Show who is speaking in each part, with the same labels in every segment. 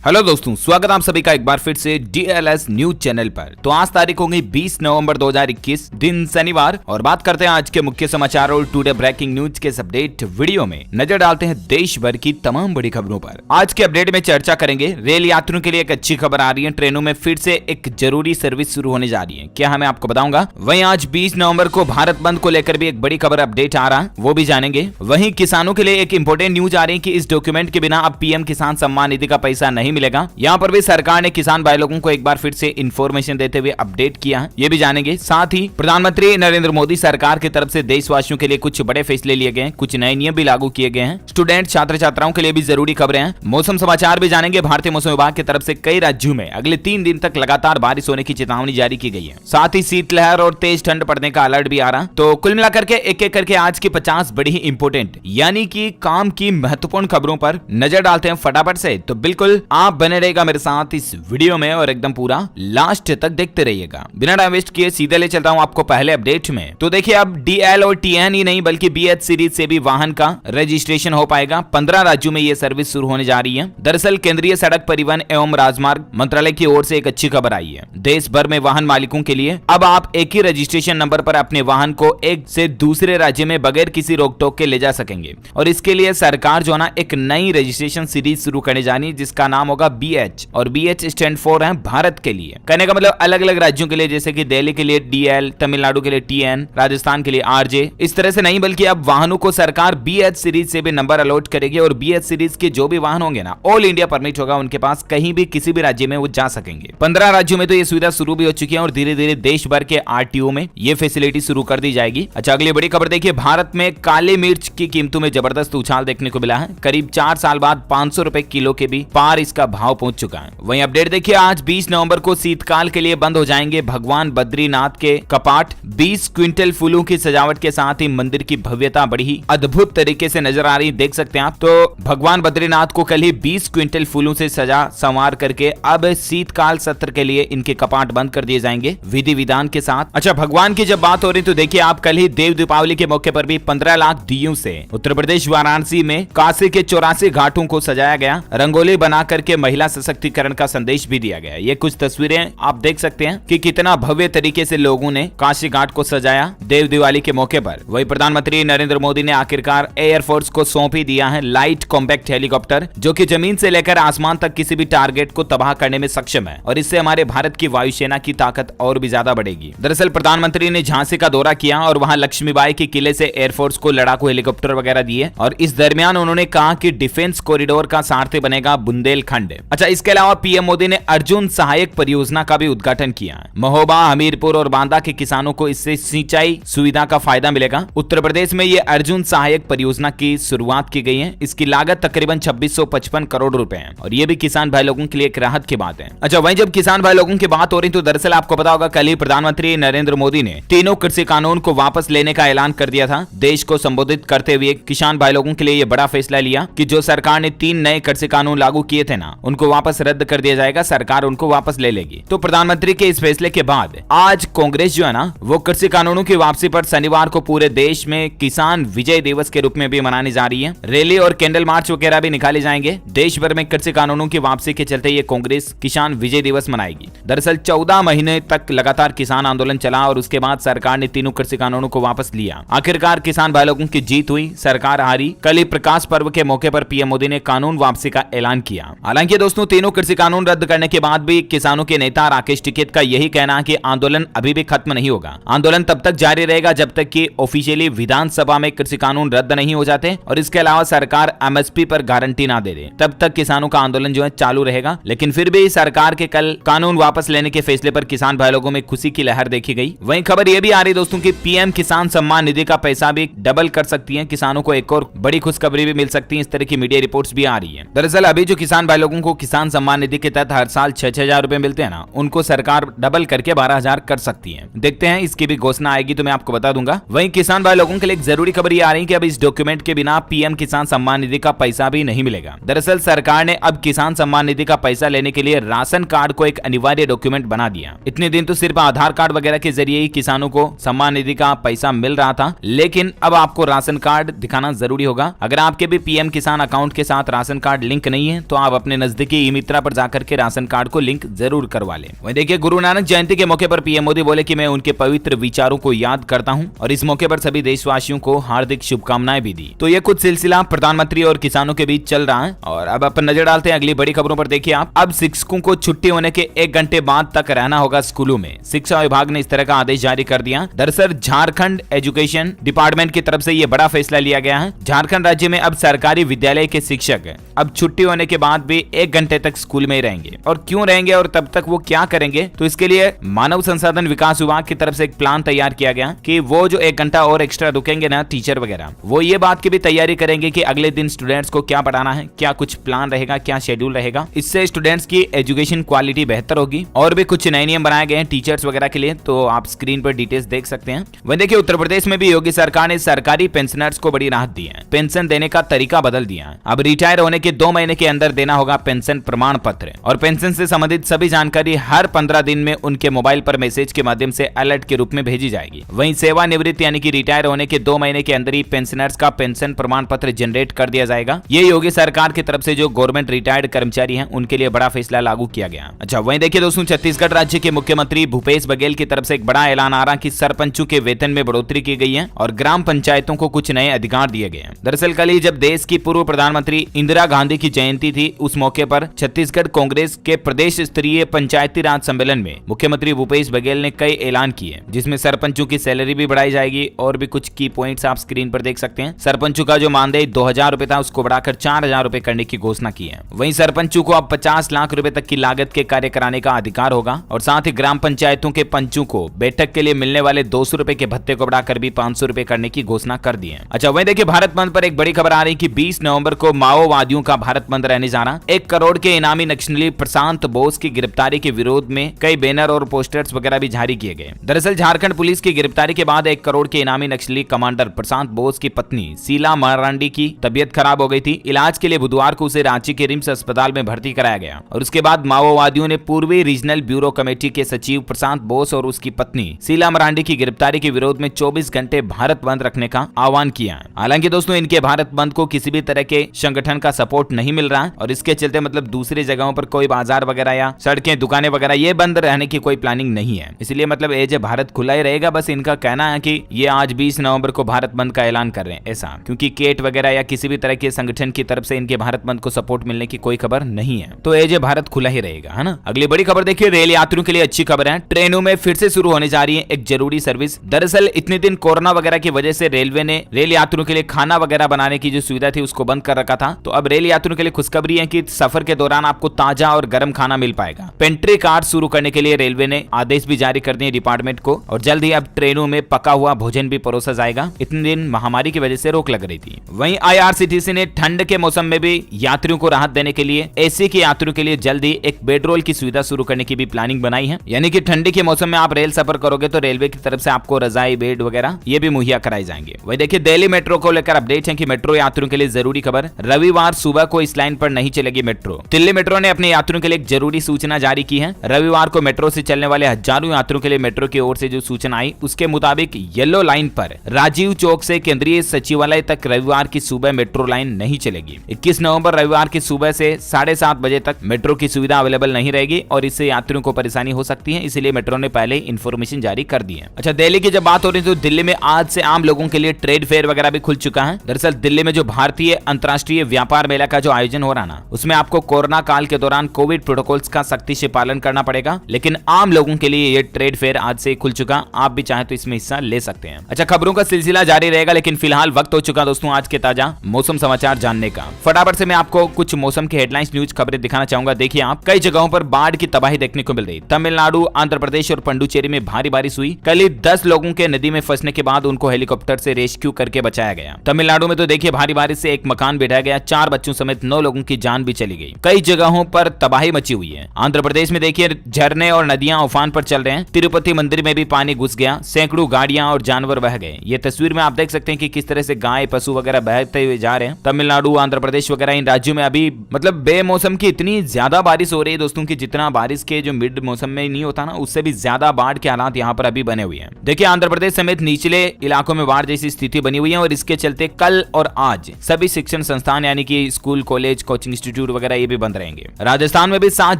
Speaker 1: Hello दोस्तों, स्वागत आप सभी का एक बार फिर से DLS न्यूज चैनल पर। तो आज तारीख होगी 20 नवंबर 2021, दिन शनिवार, और बात करते हैं आज के मुख्य समाचार और टुडे ब्रेकिंग न्यूज के अपडेट वीडियो में नजर डालते हैं देश भर की तमाम बड़ी खबरों पर। आज के अपडेट में चर्चा करेंगे रेल यात्रियों के लिए एक अच्छी खबर आ रही है, ट्रेनों में फिर से एक जरूरी सर्विस शुरू होने जा रही है। क्या हमें आपको बताऊंगा। वहीं आज 20 नवंबर को भारत बंद को लेकर भी एक बड़ी खबर अपडेट आ रहा है, वो भी जानेंगे। वहीं किसानों के लिए एक इंपॉर्टेंट न्यूज आ रही है कि इस डॉक्यूमेंट के बिना अब PM किसान सम्मान निधि का पैसा नहीं मिलेगा। यहाँ पर भी सरकार ने किसान भाई लोगों को एक बार फिर से इंफॉर्मेशन देते हुए अपडेट किया है, ये भी जानेंगे। साथ ही प्रधानमंत्री नरेंद्र मोदी सरकार की तरफ से देशवासियों के लिए कुछ बड़े फैसले लिए गए हैं, कुछ नए नियम भी लागू किए गए हैं। स्टूडेंट छात्र छात्राओं के लिए भी जरूरी खबरें हैं। मौसम समाचार भी जानेंगे। भारतीय मौसम विभाग की तरफ से कई राज्यों में अगले 3 दिन तक लगातार बारिश होने की चेतावनी जारी की गई है। साथ ही शीतलहर और तेज ठंड पड़ने का अलर्ट भी आ रहा। तो कुल मिलाकर के एक एक करके आज की 50 बड़ी ही इंपोर्टेंट यानी कि काम की महत्वपूर्ण खबरों पर नजर डालते हैं फटाफट से। तो बिल्कुल आप बने रहेगा मेरे साथ इस वीडियो में और एकदम पूरा लास्ट तक देखते रहिएगा। बिना टाइम वेस्ट किए सीधे ले चलता हूं आपको पहले अपडेट में। तो देखिए, अब DL और TN ही नहीं बल्कि BH सीरीज से भी वाहन का रजिस्ट्रेशन हो पाएगा। 15 राज्यों में यह सर्विस शुरू होने जा रही है। दरअसल केंद्रीय सड़क परिवहन एवं राजमार्ग मंत्रालय की ओर से एक अच्छी खबर आई है। देश भर में वाहन मालिकों के लिए अब आप एक ही रजिस्ट्रेशन नंबर पर अपने वाहन को एक से दूसरे राज्य में बगैर किसी रोक टोक के ले जा सकेंगे। और इसके लिए सरकार जो है ना एक नई रजिस्ट्रेशन सीरीज शुरू करने जानी है, जिसका नाम होगा BH, और BH स्टैंड फॉर है भारत के लिए। कहने का मतलब अलग अलग राज्यों के लिए, जैसे कि दिल्ली के लिए DL, तमिलनाडु के लिए TN, राजस्थान के लिए RJ, इस तरह से नहीं बल्कि अब वाहनों को सरकार BH सीरीज से भी नंबर अलॉट करेगी। और BH सीरीज के जो भी वाहन होंगे ना, ऑल इंडिया परमिट होगा उनके पास, कहीं भी किसी भी राज्य में वो जा सकेंगे। 15 राज्यों में तो ये सुविधा शुरू भी हो चुकी है और धीरे धीरे देश भर के RTO में ये फैसिलिटी शुरू कर दी जाएगी। अच्छा, अगली बड़ी खबर देखिए, भारत में काली मिर्च की कीमतों में जबरदस्त उछाल देखने को मिला है। करीब 4 साल बाद 500 रुपए किलो के भी पार इसका भाव पहुंच चुका है। वहीं अपडेट देखिए, आज 20 नवंबर को शीतकाल के लिए बंद हो जाएंगे भगवान बद्रीनाथ के कपाट। 20 क्विंटल फूलों की सजावट के साथ ही मंदिर की भव्यता बड़ी ही अद्भुत तरीके से नजर आ रही, देख सकते हैं आप। तो भगवान बद्रीनाथ को कल ही 20 क्विंटल फूलों से सजा संवार करके अब शीतकाल सत्र के लिए इनके कपाट बंद कर दिए जाएंगे विधि विधान के साथ। अच्छा, भगवान की जब बात हो रही तो देखिए, आप कल ही देव दीपावली के मौके पर भी 15 लाख दियों से उत्तर प्रदेश वाराणसी में काशी के 84 घाटों को सजाया गया। रंगोली बना करके महिला सशक्तिकरण का संदेश भी दिया गया। ये कुछ तस्वीरें आप देख सकते हैं कि कितना भव्य तरीके से लोगों ने काशी घाट को सजाया देव दिवाली के मौके पर। वही प्रधानमंत्री नरेंद्र मोदी ने आखिरकार एयरफोर्स को सौंप ही दिया है लाइट कॉम्पैक्ट हेलीकॉप्टर, जो कि जमीन से लेकर आसमान तक किसी भी टारगेट को तबाह करने में सक्षम है। और इससे हमारे भारत की वायुसेना की ताकत और भी ज्यादा बढ़ेगी। दरअसल प्रधानमंत्री ने झांसी का दौरा किया और वहां लक्ष्मीबाई के किले से एयरफोर्स को लड़ाकू हेलीकॉप्टर वगैरह दिए। और इस दरमियान उन्होंने कहा कि डिफेंस कॉरिडोर का सारथी बनेगा बुंदेलखंड। अच्छा, इसके अलावा PM मोदी ने अर्जुन सहायक परियोजना का भी उद्घाटन किया। महोबा, हमीरपुर और बांदा के किसानों को इससे सिंचाई सुविधा का फायदा मिलेगा। उत्तर प्रदेश में ये अर्जुन सहायक परियोजना की शुरुआत की गई है। इसकी लागत तकरीबन 2655 करोड़ रुपए है और ये भी किसान भाई लोगों के लिए एक राहत की बात है। अच्छा, वहीं जब किसान भाई लोगों की बात हो रही तो दरअसल आपको पता होगा, कल ही प्रधानमंत्री नरेंद्र मोदी ने तीनों कृषि कानून को वापस लेने का ऐलान कर दिया था। देश को संबोधित करते हुए किसान भाई लोगों के लिए यह बड़ा फैसला लिया कि जो सरकार ने 3 नए कृषि कानून लागू किए थे ना, उनको वापस रद्द कर दिया जाएगा, सरकार उनको वापस ले लेगी। तो प्रधानमंत्री के इस फैसले के बाद आज कांग्रेस जो है ना, वो कृषि कानूनों की वापसी पर शनिवार को पूरे देश में किसान विजय दिवस के रूप में भी मनाने जा रही है। रैली और कैंडल मार्च वगैरह भी निकाले जाएंगे। देश भर में कृषि कानूनों की वापसी के चलते ये कांग्रेस किसान विजय दिवस मनाएगी। दरअसल 14 महीने तक लगातार किसान आंदोलन चला और उसके बाद सरकार ने तीनों कृषि कानूनों को वापस लिया। आखिरकार किसान भाई लोगों की जीत हुई, सरकार हारी। कल ही प्रकाश पर्व के मौके पर PM मोदी ने कानून वापसी का ऐलान किया। हालांकि दोस्तों, तीनों कृषि कानून रद्द करने के बाद भी किसानों के नेता राकेश टिकैत का यही कहना है कि आंदोलन अभी भी खत्म नहीं होगा। आंदोलन तब तक जारी रहेगा जब तक कि ऑफिशियली विधानसभा में कृषि कानून रद्द नहीं हो जाते और इसके अलावा सरकार MSP पर गारंटी ना दे दे, तब तक किसानों का आंदोलन जो है चालू रहेगा। लेकिन फिर भी सरकार के कल कानून वापस लेने के फैसले पर किसान भाई लोगों में खुशी की लहर देखी गई। वहीं खबर यह भी आ रही दोस्तों कि PM किसान सम्मान निधि का पैसा भी डबल कर सकती है। किसानों को एक और बड़ी खुशखबरी भी मिल सकती है। इस तरह की मीडिया रिपोर्ट्स भी आ रही है। दरअसल अभी जो किसान भाई लोगों को किसान सम्मान निधि के तहत हर साल 6,000 रुपए मिलते हैं ना, उनको सरकार डबल करके 12,000 कर सकती है। देखते हैं, इसकी भी घोषणा आएगी तो मैं आपको बता दूंगा। वहीं किसान भाई लोगों के लिए एक जरूरी खबर ये आ रही है कि अब इस डॉक्यूमेंट के बिना PM किसान सम्मान निधि का पैसा भी नहीं मिलेगा। दरअसल सरकार ने अब किसान सम्मान निधि का पैसा लेने के लिए राशन कार्ड को एक अनिवार्य डॉक्यूमेंट बना दिया। इतने दिन तो सिर्फ आधार कार्ड वगैरह के जरिए ही किसानों को सम्मान निधि का पैसा मिल रहा था, लेकिन अब आपको राशन कार्ड दिखाना जरूरी होगा। अगर आपके भी PM किसान अकाउंट के साथ राशन कार्ड लिंक नहीं है तो आप अपने अपने नजदीकी ई मित्रा पर जाकर के राशन कार्ड को लिंक जरूर करवा लें। वहीं देखिए गुरु नानक जयंती के मौके पर पीएम मोदी बोले कि मैं उनके पवित्र विचारों को याद करता हूं और इस मौके पर सभी देशवासियों को हार्दिक शुभकामनाएं भी दी। तो ये कुछ सिलसिला प्रधानमंत्री और किसानों के बीच चल रहा है। और अब अपन नजर डालते हैं अगली बड़ी खबरों पर। देखिए आप, अब शिक्षकों को छुट्टी होने के 1 घंटे बाद तक रहना होगा स्कूलों में। शिक्षा विभाग ने इस तरह का आदेश जारी कर दिया। दरअसल झारखंड एजुकेशन डिपार्टमेंट की तरफ से ये बड़ा फैसला लिया गया है। झारखंड राज्य में अब सरकारी विद्यालय के शिक्षक अब छुट्टी होने के बाद भी 1 घंटे तक स्कूल में ही रहेंगे। और क्यों रहेंगे और तब तक वो क्या करेंगे, तो इसके लिए मानव संसाधन विकास विभाग की तरफ से एक प्लान तैयार किया गया कि वो जो 1 घंटा और एक्स्ट्रा रुकेंगे ना टीचर वगैरह, वो ये बात की भी तैयारी करेंगे कि अगले दिन स्टूडेंट्स को क्या पढ़ाना है, क्या कुछ प्लान रहेगा, क्या शेड्यूल रहेगा। इससे स्टूडेंट्स की एजुकेशन क्वालिटी बेहतर होगी। और भी कुछ नए नियम बनाए गए हैं टीचर्स वगैरह के लिए, तो आप स्क्रीन पर डिटेल्स देख सकते हैं। वहीं देखिए उत्तर प्रदेश में भी योगी सरकार ने सरकारी पेंशनर्स को बड़ी राहत दी है। पेंशन देने का तरीका बदल दिया है। अब रिटायर होने के 2 महीने के अंदर देना होगा पेंशन प्रमाण पत्र और पेंशन से संबंधित सभी जानकारी हर 15 दिन में उनके मोबाइल पर मैसेज के माध्यम से अलर्ट के रूप में भेजी जाएगी। वहीं सेवानिवृत्त यानी कि रिटायर होने के 2 महीने के अंदर ही पेंशनर्स का पेंशन प्रमाण पत्र जनरेट कर दिया जाएगा। ये योगी सरकार की तरफ से जो गवर्नमेंट रिटायर्ड कर्मचारी हैं उनके लिए बड़ा फैसला लागू किया गया। अच्छा वहीं देखिए दोस्तों, छत्तीसगढ़ राज्य के मुख्यमंत्री भूपेश बघेल की तरफ से एक बड़ा ऐलान आ रहा कि सरपंचों के वेतन में बढ़ोतरी की गई है और ग्राम पंचायतों को कुछ नए अधिकार दिए गए हैं। दरअसल कल ही जब देश की पूर्व प्रधानमंत्री इंदिरा गांधी की जयंती थी, उस मौके पर छत्तीसगढ़ कांग्रेस के प्रदेश स्तरीय पंचायती राज सम्मेलन में मुख्यमंत्री भूपेश बघेल ने कई ऐलान किए, जिसमें सरपंचों की सैलरी भी बढ़ाई जाएगी और भी कुछ की पॉइंट्स आप स्क्रीन पर देख सकते हैं। सरपंचों का जो मानदेय 2000 रुपए था उसको बढ़ाकर 4000 रुपए करने की घोषणा की है। वहीं सरपंचों को अब 50 लाख रुपए तक की लागत के कार्य कराने का अधिकार होगा और साथ ही ग्राम पंचायतों के पंचों को बैठक के लिए मिलने वाले 200 रुपए के भत्ते को बढ़ाकर भी 500 रुपए करने की घोषणा कर दी है। अच्छा वहीं देखिए भारत बंद पर एक बड़ी खबर आ रही कि 20 नवंबर को माओवादियों का भारत बंद रहने जा रहा। 1 करोड़ के इनामी नक्सली प्रशांत बोस की गिरफ्तारी के विरोध में कई बैनर और पोस्टर्स वगैरह भी जारी किए गए। दरअसल झारखंड पुलिस की गिरफ्तारी के बाद 1 करोड़ के इनामी नक्सली कमांडर प्रशांत बोस की पत्नी शीला मरांडी की तबीयत खराब हो गई थी। इलाज के लिए बुधवार को उसे रांची के रिम्स अस्पताल में भर्ती कराया गया और उसके बाद माओवादियों ने पूर्वी रीजनल ब्यूरो कमेटी के सचिव प्रशांत बोस और उसकी पत्नी शीला मरांडी की गिरफ्तारी के विरोध में 24 घंटे भारत बंद रखने का आह्वान किया। हालांकि दोस्तों इनके भारत बंद को किसी भी तरह के संगठन का सपोर्ट नहीं मिल रहा और इसके चलते मतलब दूसरी जगहों पर कोई बाजार वगैरह या सड़कें दुकानें वगैरह ये बंद रहने की कोई प्लानिंग नहीं है। इसलिए मतलब एज भारत खुला ही रहेगा। बस इनका कहना है कि ये आज 20 नवंबर को भारत बंद का ऐलान कर रहे हैं ऐसा, क्योंकि केट वगैरह या किसी भी तरह के संगठन की तरफ से इनके भारत बंद को सपोर्ट मिलने की कोई खबर नहीं है। तो एज भारत खुला ही रहेगा, है ना। अगली बड़ी खबर देखिए, रेल यात्रियों के लिए अच्छी खबर है। ट्रेनों में फिर से शुरू होने जा रही है एक जरूरी सर्विस। दरअसल इतने दिन कोरोना वगैरह की वजह से रेलवे ने रेल यात्रियों के लिए खाना वगैरह बनाने की जो सुविधा थी उसको बंद कर रखा था। तो अब रेल यात्रियों के लिए खुशखबरी है कि सफर के दौरान आपको ताजा और गर्म खाना मिल पाएगा। पेंट्री कार्ड शुरू करने के लिए रेलवे ने आदेश भी जारी कर दिए डिपार्टमेंट को और जल्द ही अब ट्रेनों में पका हुआ भोजन भी परोसा जाएगा। इतने दिन महामारी की वजह से रोक लग रही थी। वहीं IRCTC ने ठंड के मौसम में भी यात्रियों को राहत देने के लिए AC के यात्रियों के लिए जल्द ही एक बेडरोल की सुविधा शुरू करने की भी प्लानिंग बनाई है। यानी कि ठंडी के मौसम में आप रेल सफर करोगे तो रेलवे की तरफ से आपको रजाई बेड वगैरह ये भी मुहैया कराए जाएंगे। वही देखिए दिल्ली मेट्रो को लेकर अपडेट है कि मेट्रो यात्रियों के लिए जरूरी खबर, रविवार सुबह को इस लाइन पर नहीं चलेगी मेट्रो। दिल्ली मेट्रो ने अपने यात्रियों के लिए एक जरूरी सूचना जारी की है। रविवार को मेट्रो से चलने वाले हजारों यात्रियों के लिए मेट्रो की ओर से जो सूचना आई उसके मुताबिक येलो लाइन पर राजीव चौक से केंद्रीय सचिवालय तक रविवार की सुबह मेट्रो लाइन नहीं चलेगी। 21 नवंबर रविवार की सुबह से 7:30 बजे तक मेट्रो की सुविधा अवेलेबल नहीं रहेगी और इससे यात्रियों को परेशानी हो सकती है, इसलिए मेट्रो ने पहले इंफॉर्मेशन जारी कर दी है। अच्छा दिल्ली की जब बात हो रही है तो दिल्ली में आज से आम लोगों के लिए ट्रेड फेयर वगैरह भी खुल चुका है। दरअसल दिल्ली में जो भारतीय अंतर्राष्ट्रीय व्यापार मेला का जो आयोजन हो रहा ना, उसमें आपको कोरोना काल के दौरान कोविड प्रोटोकॉल्स का सख्ती से पालन करना पड़ेगा, लेकिन आम लोगों के लिए ये ट्रेड फेयर आज से खुल चुका। आप भी चाहे तो इसमें हिस्सा ले सकते हैं। अच्छा खबरों का सिलसिला जारी रहेगा, लेकिन फिलहाल वक्त हो चुका दोस्तों आज के ताजा मौसम समाचार जानने का। फटाफट से मैं आपको कुछ मौसम के हेडलाइंस न्यूज खबरें दिखाना चाहूंगा। देखिए आप, कई जगहों पर बाढ़ की तबाही देखने को मिल रही। तमिलनाडु, आंध्र प्रदेश और पुडुचेरी में भारी बारिश हुई। कल ही 10 लोगों के नदी में फंसने के बाद उनको हेलीकॉप्टर से रेस्क्यू करके बचाया गया। तमिलनाडु में तो देखिए भारी बारिश से एक मकान गिराया गया, 4 बच्चों समेत 9 लोगों की जान भी चली गई। कई जगहों पर तबाही मची हुई है। आंध्र प्रदेश में देखिए झरने और नदियां उफान पर चल रहे हैं। तिरुपति मंदिर में भी पानी घुस गया, सैकड़ों गाड़ियां और जानवर बह गए। ये तस्वीर में आप देख सकते हैं कि किस तरह से गाय पशु वगैरह बहते हुए जा रहे हैं। तमिलनाडु, आंध्र प्रदेश वगैरह इन राज्यों में अभी मतलब बेमौसम की इतनी ज्यादा बारिश हो रही है दोस्तों की जितना बारिश के जो मिड मौसम में नहीं होता ना, उससे भी ज्यादा बाढ़ के हालात यहाँ पर अभी बने हुए हैं। देखिए आंध्र प्रदेश समेत निचले इलाकों में बाढ़ जैसी स्थिति बनी हुई है और इसके चलते कल और आज सभी शिक्षण संस्थान यानी कि school, college, coaching institute institute वगैरह ये भी बंद रहेंगे। राजस्थान में भी 7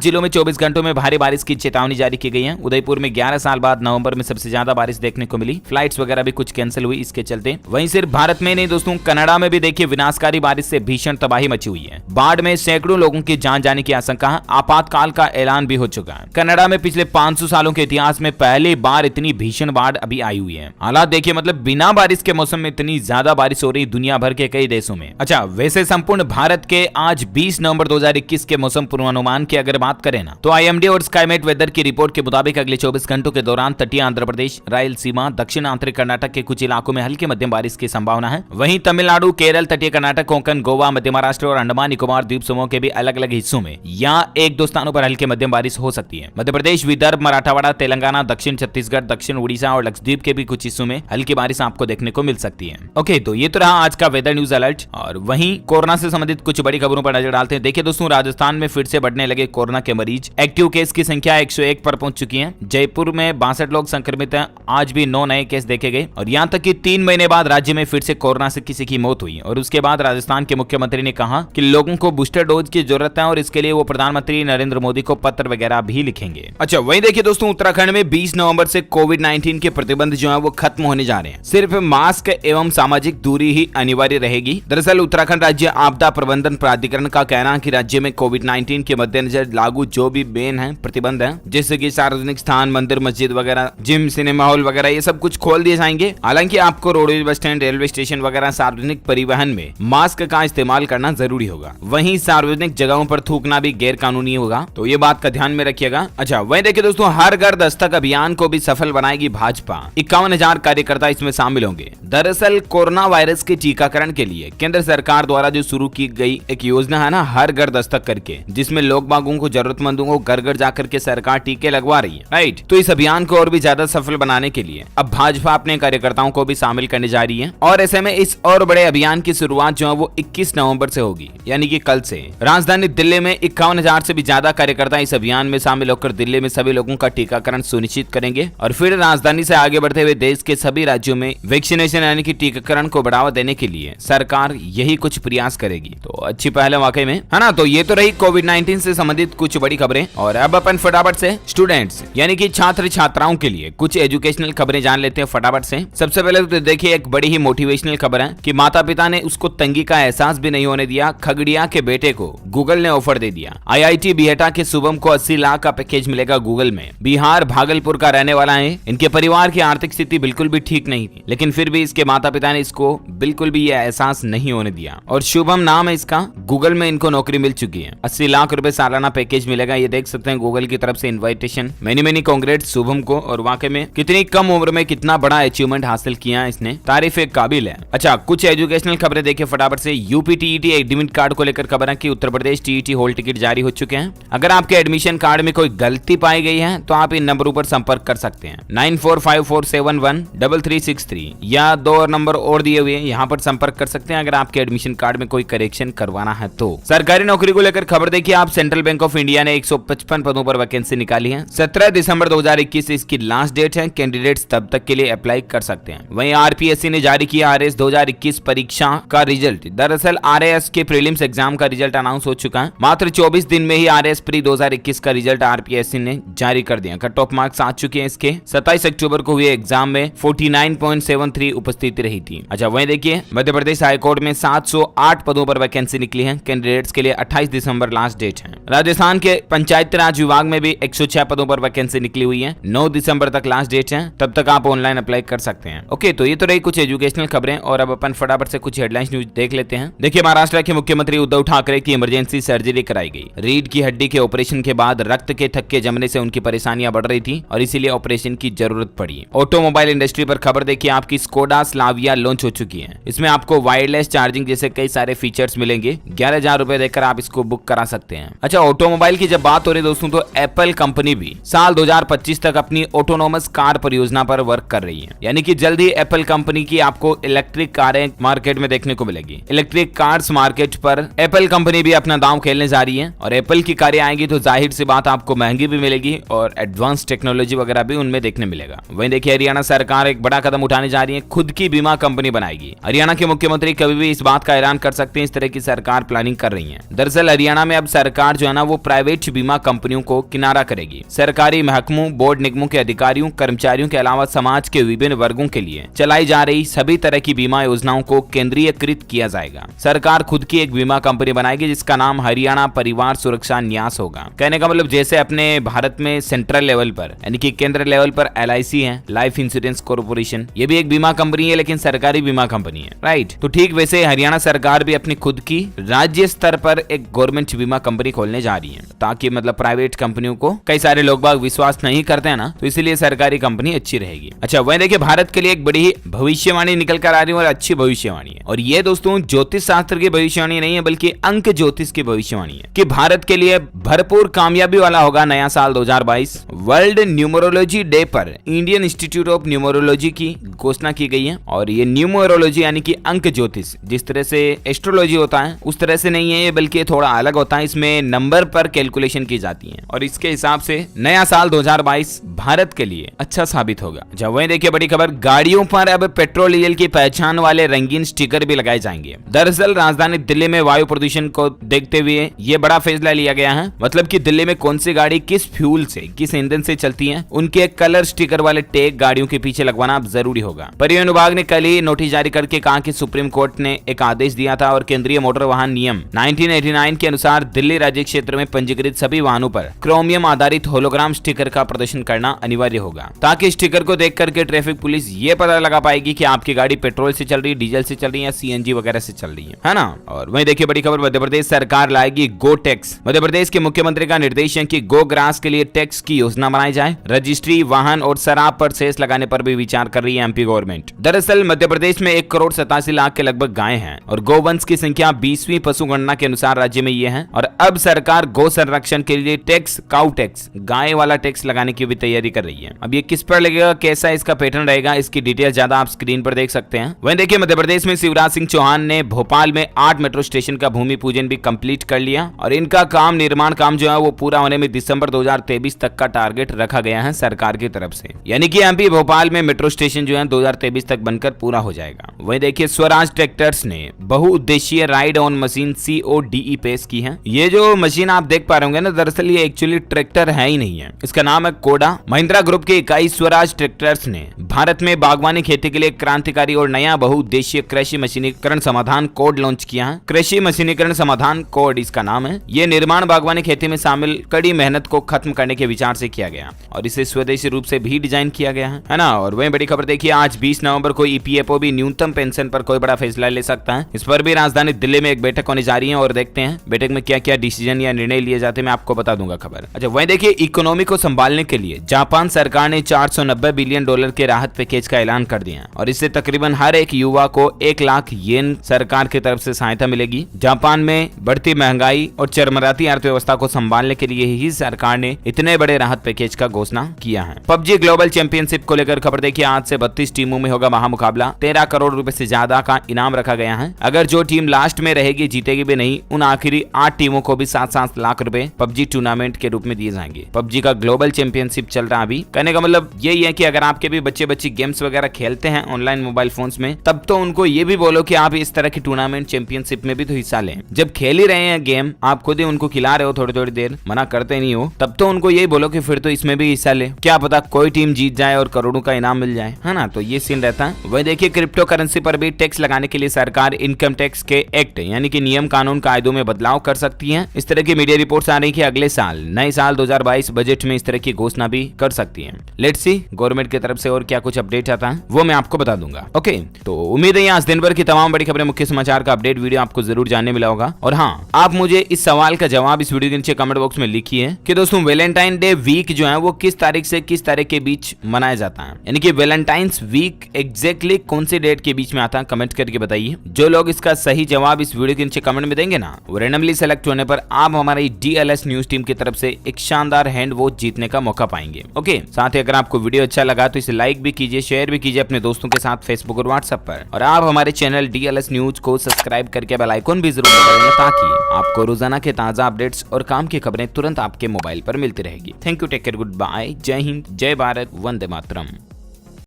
Speaker 1: जिलों में 24 घंटों में भारी बारिश की चेतावनी जारी की गई है। उदयपुर में 11 साल बाद नवंबर में सबसे ज्यादा बारिश देखने को मिली। फ्लाइट्स वगैरह भी कुछ कैंसिल हुई इसके चलते। वहीं सिर्फ भारत में नहीं दोस्तों, कनाडा में भी देखिए विनाशकारी बारिश से भीषण तबाही मची हुई है। बाढ़ में सैकड़ों लोगों की जान जाने की आशंका है। आपातकाल का ऐलान भी हो चुका है। कनाडा में पिछले 500 सालों के इतिहास में पहली बार इतनी भीषण बाढ़ अभी आई हुई है। हालात देखिए, मतलब बिना बारिश के मौसम में इतनी ज्यादा बारिश हो रही दुनिया भर के कई देशों में। अच्छा, वैसे संपूर्ण भारत के आज 20 नवंबर 2021 के मौसम पूर्वानुमान की अगर बात करें ना, तो आईएमडी और स्काईमेट वेदर की रिपोर्ट के मुताबिक अगले 24 घंटों के दौरान तटीय आंध्र प्रदेश, रायलसीमा, दक्षिण आंतरिक कर्नाटक के कुछ इलाकों में हल्की मध्यम बारिश की संभावना है। वहीं तमिलनाडु, केरल, तटीय कर्नाटक, कोंकण, गोवा, मध्य महाराष्ट्र और अंडमान निकोबार द्वीप समूह के भी अलग अलग हिस्सों में या एक दो स्थानों पर हल्की मध्यम बारिश हो सकती है। मध्य प्रदेश, विदर्भ, मराठवाड़ा, तेलंगाना, दक्षिण छत्तीसगढ़, दक्षिण उड़ीसा और लक्षद्वीप के भी कुछ हिस्सों में हल्की बारिश आपको देखने को मिल सकती है। ओके, तो ये तो रहा आज का वेदर न्यूज अलर्ट। और वहीं कोरोना से संबंधित कुछ बड़ी खबरों पर नजर डालते हैं। देखिए दोस्तों, राजस्थान में फिर से बढ़ने लगे कोरोना के मरीज। एक्टिव केस की संख्या 101 पर पहुंच चुकी है। जयपुर में 62 लोग संक्रमित हैं। आज भी 9 नए केस देखे गए और यहां तक कि 3 महीने बाद राज्य में फिर से कोरोना से किसी की मौत हुई। और उसके बाद राजस्थान के मुख्यमंत्री ने कहा कि लोगों को बूस्टर डोज की जरूरत है और इसके लिए वो प्रधानमंत्री नरेंद्र मोदी को पत्र वगैरह भी लिखेंगे। अच्छा, वहीं देखिए दोस्तों, उत्तराखंड में 20 नवंबर से कोविड-19 के प्रतिबंध जो है वो खत्म होने जा रहे हैं। सिर्फ मास्क एवं सामाजिक दूरी ही अनिवार्य रहेगी। दरअसल उत्तराखंड राज्य आपदा प्रबंधन प्राधिकरण का कहना है कि राज्य में कोविड-19 के मद्देनजर लागू जो भी बैन है, प्रतिबंध है, जैसे कि सार्वजनिक स्थान, मंदिर, मस्जिद वगैरह, जिम, सिनेमा हॉल वगैरह, ये सब कुछ खोल दिए जाएंगे। हालांकि आपको roadways, bus stand, railway station वगैरह सार्वजनिक परिवहन में मास्क का इस्तेमाल करना जरूरी होगा। वहीं सार्वजनिक जगहों पर थूकना भी गैर कानूनी होगा, तो ये बात का ध्यान में रखिएगा। अच्छा, वहीं देखिए दोस्तों, हर घर दस्तक अभियान को भी सफल बनाएगी भाजपा। 51,000 कार्यकर्ता इसमें शामिल होंगे। दरअसल कोरोना वायरस के टीकाकरण के लिए केंद्र सरकार द्वारा जो शुरू की गई एक योजना है ना, हर घर दस्तक करके, जिसमें लोग बागों को, जरूरतमंदों को घर घर जाकर के सरकार टीके लगवा रही है, राइट। तो इस अभियान को और भी ज्यादा सफल बनाने के लिए अब भाजपा अपने कार्यकर्ताओं को भी शामिल करने जा रही है। और ऐसे में इस और बड़े अभियान की शुरुआत जो है वो 21 नवंबर से होगी, यानी कि कल से। राजधानी दिल्ली में 51,000 से भी ज्यादा कार्यकर्ता इस अभियान में शामिल होकर दिल्ली में सभी लोगों का टीकाकरण सुनिश्चित करेंगे और फिर राजधानी से आगे बढ़ते हुए देश के सभी राज्यों में वैक्सीनेशन यानी कि टीकाकरण को बढ़ावा देने के लिए सरकार यही कुछ प्रयास करेगी। तो अच्छी पहल है वाकई में, है ना। तो ये तो रही कोविड-19 से संबंधित कुछ बड़ी खबरें। और अब अपन फटाफट से स्टूडेंट्स यानी कि छात्र छात्राओं के लिए कुछ एजुकेशनल खबरें जान लेते हैं फटाफट से। सबसे पहले तो देखिए, एक बड़ी ही मोटिवेशनल खबर है कि माता पिता ने उसको तंगी का एहसास भी नहीं होने दिया। खगड़िया के बेटे को गूगल ने ऑफर दे दिया। IIT बिहटा के शुभम को 80 लाख का पैकेज मिलेगा गूगल में। बिहार भागलपुर का रहने वाला है। इनके परिवार की आर्थिक स्थिति बिल्कुल भी ठीक नहीं थी, लेकिन फिर भी इसके माता पिता ने इसको बिल्कुल भी यह एहसास नहीं होने दिया। और शुभम नाम है इसका। गूगल में इनको नौकरी मिल चुकी है। 80 लाख रुपए सालाना पैकेज मिलेगा। ये देख सकते हैं गूगल की तरफ से इनविटेशन। मेनी कांग्रेट्स शुभम को। और वाकई में कितनी कम उम्र में कितना बड़ा अचीवमेंट हासिल किया है इसने, तारीफ एक काबिल है। अच्छा, कुछ एजुकेशनल खबरें देखिए फटाफट से। यूपी टीईटी एडमिट कार्ड को लेकर खबर है कि Uttar Pradesh TET hall ticket जारी हो चुके हैं। अगर आपके एडमिशन कार्ड में कोई गलती पाई गई है तो आप इन नंबरों पर संपर्क कर सकते हैं। 9454713363 या 2 और नंबर और दिए हुए यहाँ पर संपर्क कर सकते हैं अगर आपके एडमिशन कार्ड में कोई करेक्शन करवाना है तो। सरकारी नौकरी को लेकर खबर देखिए आप। सेंट्रल बैंक ऑफ इंडिया ने 155 पदों पर वैकेंसी निकाली है। 17 दिसंबर 2021 से इसकी लास्ट डेट है। कैंडिडेट्स तब तक के लिए अप्लाई कर सकते हैं। वहीं आरपीएससी ने जारी किया आरएएस 2021 परीक्षा का रिजल्ट। दरअसल आरएएस के प्रीलिम्स एग्जाम का रिजल्ट अनाउंस हो चुका है। मात्र 24 दिन में ही आरएएस प्री 2021 का रिजल्ट आरपीएससी ने जारी कर दिया। कट ऑफ मार्क्स आ चुके हैं इसके। 27 अक्टूबर को हुए एग्जाम में 49.73 उपस्थिति रही थी। अच्छा, वहीं देखिए मध्य प्रदेश हाईकोर्ट में 708 पदों पर वैकेंसी निकली है। कैंडिडेट्स के लिए 28 दिसंबर लास्ट डेट है। राजस्थान के पंचायती राज विभाग में भी 106 पदों पर वैकेंसी निकली हुई है। 9 दिसंबर तक लास्ट डेट है। तब तक आप ऑनलाइन अप्लाई कर सकते हैं। ओके, तो ये तो रही कुछ एजुकेशनल खबरें। और अब अपन फटाफट से कुछ हेडलाइंस न्यूज देख लेते हैं। देखिए, महाराष्ट्र के मुख्यमंत्री उद्धव ठाकरे की इमरजेंसी सर्जरी कराई गई। रीढ़ की हड्डी के ऑपरेशन के बाद रक्त के थक्के जमने से उनकी परेशानियां बढ़ रही थी और इसीलिए ऑपरेशन की जरूरत पड़ी। ऑटोमोबाइल इंडस्ट्री पर खबर देखिए आपकी। स्कोडा स्लाविया लॉन्च हो चुकी है। इसमें आपको वायरलेस चार्जिंग जैसे कई सारे फीचर्स मिलेंगे। 11,000 रुपए देकर आप इसको बुक करा सकते हैं। अच्छा, ऑटोमोबाइल की जब बात हो रही है दोस्तों, तो एप्पल कंपनी भी साल 2025 तक अपनी ऑटोनोमस कार परियोजना पर वर्क कर रही है। यानी कि जल्द ही एप्पल कंपनी की आपको इलेक्ट्रिक कारें मार्केट में देखने को मिलेगी। इलेक्ट्रिक कार्स मार्केट पर एप्पल कंपनी भी अपना दांव खेलने जा रही है और एप्पल की कारें आएंगी तो जाहिर सी बात आपको महंगी भी मिलेगी और एडवांस टेक्नोलॉजी वगैरह भी उनमें देखने मिलेगा। वहीं देखिए हरियाणा सरकार एक बड़ा कदम उठाने जा रही है। खुद की बीमा कंपनी बनाएगी। हरियाणा के मुख्यमंत्री कभी भी इस बात का ऐलान कर सकते हैं। इस तरह की सरकार प्लानिंग कर रही रही है। दरअसल हरियाणा में अब सरकार जो है ना वो प्राइवेट बीमा कंपनियों को किनारा करेगी। सरकारी महकमों, बोर्ड निगमों के अधिकारियों, कर्मचारियों के अलावा समाज के विभिन्न वर्गों के लिए चलाई जा रही सभी तरह की बीमा योजनाओं को केंद्रीयकृत किया जाएगा। सरकार खुद की एक बीमा कंपनी बनाएगी जिसका नाम हरियाणा परिवार सुरक्षा न्यास होगा। कहने का मतलब जैसे अपने भारत में सेंट्रल लेवल पर यानी कि केंद्र लेवल पर LIC है, लाइफ इंश्योरेंस कॉर्पोरेशन, ये भी एक बीमा कंपनी है लेकिन सरकारी बीमा कंपनी है, राइट। तो ठीक वैसे हरियाणा सरकार भी अपनी खुद की राज्य स्तर पर एक गवर्नमेंट बीमा कंपनी खोलने जा रही है, ताकि मतलब प्राइवेट कंपनियों को कई सारे लोग बाग विश्वास नहीं करते हैं ना, तो इसलिए सरकारी कंपनी अच्छी रहेगी। अच्छा, वही देखिए भारत के लिए एक बड़ी भविष्यवाणी निकल कर आ रही है और अच्छी भविष्यवाणी है। और ये दोस्तों ज्योतिष शास्त्र की भविष्यवाणी नहीं है बल्कि अंक ज्योतिष की भविष्यवाणी है कि भारत के लिए भरपूर कामयाबी वाला होगा नया साल 2022। वर्ल्ड न्यूमरोलॉजी डे पर इंडियन इंस्टीट्यूट ऑफ न्यूमरोलॉजी की घोषणा की गई है। और ये न्यूमरोलॉजी यानी कि अंक ज्योतिष जिस तरह से एस्ट्रोलॉजी होता है उस तरह से नहीं है ये, बल्कि थोड़ा अलग होता है। इसमें नंबर पर कैलकुलेशन की जाती है और इसके हिसाब से नया साल 2022 भारत के लिए अच्छा साबित होगा। जब वहीं देखिए बड़ी खबर, गाड़ियों पर अब पेट्रोल डीजल की पहचान वाले रंगीन स्टिकर भी लगाए जाएंगे। दरअसल राजधानी दिल्ली में वायु प्रदूषण को देखते हुए ये बड़ा फैसला लिया गया है। मतलब कि दिल्ली में कौन सी गाड़ी किस फ्यूल से, किस ईंधन से चलती है, उनके कलर स्टिकर वाले टैग गाड़ियों के पीछे लगवाना अब जरूरी होगा। परिवहन विभाग ने कल ही नोटिस जारी करके कहा कि सुप्रीम कोर्ट ने एक आदेश दिया था और केंद्रीय मोटर वाहन नियम 1989 के अनुसार दिल्ली राज्य क्षेत्र में पंजीकृत सभी वाहनों पर क्रोमियम आधारित होलोग्राम स्टिकर का प्रदर्शन करना अनिवार्य होगा, ताकि स्टिकर को देख करके ट्रैफिक पुलिस ये पता लगा पाएगी कि आपकी गाड़ी पेट्रोल से चल रही है, डीजल से चल रही है या CNG वगैरह से चल रही है ना। और वहीं देखिए बड़ी खबर, मध्य प्रदेश सरकार लाएगी गो टैक्स। मध्य प्रदेश के मुख्यमंत्री का निर्देश है कि गो ग्रास के लिए टैक्स की योजना बनाई जाए। रजिस्ट्री, वाहन और शराब पर सेस लगाने पर भी विचार कर रही है MP गवर्नमेंट। दरअसल मध्य प्रदेश में 1,87,00,000 के लगभग गायें हैं और गोवंश की संख्या 20वीं पशु गणना के अनुसार राज्य में ये है। और अब सरकार गो संरक्षण के लिए टैक्स, काउ टैक्स, गाय वाला टैक्स लगाने की भी तैयारी कर रही है। अब ये किस पर लगेगा, कैसा इसका पैटर्न रहेगा, इसकी डिटेल ज्यादा आप स्क्रीन पर देख सकते हैं। वहीं देखिए मध्य प्रदेश में शिवराज सिंह चौहान ने भोपाल में 8 मेट्रो स्टेशन का भूमि पूजन भी कंप्लीट कर लिया और इनका काम, निर्माण काम जो है वो पूरा होने में दिसंबर 2023 तक का टारगेट रखा गया है सरकार की तरफ से। यानी कि MP भोपाल में मेट्रो स्टेशन जो है 2023 तक बनकर पूरा हो जाएगा। वहीं देखिए स्वराज ट्रैक्टर्स ने बहुउद्देशीय राइड ऑन मशीन CODE पेश की है। ये जो मशीन आप देख पा रहे होंगे ना, दरअसल ये एक्चुअली ट्रैक्टर है ही नहीं है, इसका नाम है कोडा। महिंद्रा ग्रुप की इकाई स्वराज ट्रैक्टर्स ने भारत में बागवानी खेती के लिए क्रांतिकारी और नया बहुउद्देशीय कृषि मशीनीकरण समाधान कोड लॉन्च किया है। कृषि मशीनीकरण समाधान कोड इसका नाम है। ये निर्माण बागवानी खेती में शामिल कड़ी मेहनत को खत्म करने के विचार से किया गया और इसे स्वदेशी रूप से भी डिजाइन किया गया है ना। और वहीं बड़ी खबर देखिए, आज 20 नवंबर को EPFO भी न्यूनतम पेंशन पर कोई बड़ा फैसला ले सकता है। इस पर भी राजधानी दिल्ली में एक बैठक होने जा रही है और देखते हैं बैठक में क्या क्या डिसीजन या निर्णय लिए जाते हैं, मैं आपको बता दूंगा खबर। अच्छा, वहीं देखिए इकोनॉमी को संभालने के लिए जापान सरकार ने $490 बिलियन के राहत पैकेज का ऐलान कर दिया और इससे तकरीबन हर एक युवा को 1 लाख येन सरकार की तरफ से सहायता मिलेगी। जापान में बढ़ती महंगाई और चरमराती अर्थव्यवस्था को संभालने के लिए ही सरकार ने इतने बड़े राहत पैकेज का घोषणा किया है। PUBG ग्लोबल चैंपियनशिप को लेकर खबर देखिए, आज से 32 टीमों में होगा महामुकाबला। 13 करोड़ रुपए से ज्यादा का इनाम रखा गया है। अगर जो टीम लास्ट में रहेगी जीतेगी भी नहीं, उन आखिरी 8 टीमों को भी 7-7 लाख रुपए PUBG टूर्नामेंट के रूप में दिए जाएंगे। PUBG का ग्लोबल चैंपियनशिप चल रहा है अभी। कहने का मतलब यही है कि अगर आपके भी बच्चे गेम्स वगैरह खेलते हैं ऑनलाइन मोबाइल फोन्स में, तब तो उनको ये भी बोलो कि आप इस तरह की टूर्नामेंट चैंपियनशिप में भी तो हिस्सा लें। जब खेल ही रहे हैं गेम, आप खुद ही उनको खिला रहे हो थोड़ी देर, मना करते नहीं हो, तब तो उनको यही बोलो कि फिर तो इसमें भी हिस्सा ले। क्या पता कोई टीम जीत जाए और करोड़ों का इनाम मिल जाए, है ना। तो ये सीन रहता है। वही देखिए क्रिप्टो करेंसी पर भी टैक्स लगाने के लिए सरकार इनकम टैक्स के एक्ट यानी कि नियम कानून कायदों में बदलाव कर सकती है। इस तरह की मीडिया रिपोर्ट्स आ रही है कि अगले साल नए साल 2022 बजट में इस तरह की घोषणा भी कर सकती है। लेट्स सी गवर्नमेंट की तरफ से और क्या कुछ अपडेट आता है वो मैं आपको बता दूंगा। ओके, तो उम्मीद है आज दिन भर की तमाम बड़ी खबरें, मुख्य समाचार का अपडेट वीडियो आपको जरूर जानने मिला होगा। और हाँ, आप मुझे इस सवाल का जवाब इस वीडियो के नीचे कमेंट बॉक्स में लिखिए कि दोस्तों वैलेंटाइन डे वीक जो है वो किस तारीख से किस तारीख के बीच मनाया जाता है, यानी कि वैलेंटाइंस वीक एग्जैक्टली कौन सी डेट के बीच में आता है, कमेंट करके बताइए। जो लोग इसका सही जवाब इस वीडियो के नीचे कमेंट में देंगे ना, वो रैंडमली सेलेक्ट होने पर आप हमारी DLS न्यूज टीम की तरफ से एक शानदार हैंड वॉच जीतने का मौका पाएंगे। ओके, साथ ही अगर आपको वीडियो अच्छा लगा तो इसे लाइक भी कीजिए, शेयर भी कीजिए अपने दोस्तों के साथ फेसबुक और व्हाट्सएप पर। और आप हमारे चैनल DLS न्यूज को सब्सक्राइब करके बेल आइकन भी जरूर दबाइए ताकि आपको रोजाना के ताजा अपडेट्स और काम की खबरें तुरंत आपके मोबाइल पर मिलती रहेगी। Thank you, take care, good bye, जय हिंद, जय भारत, वंदे मातरम।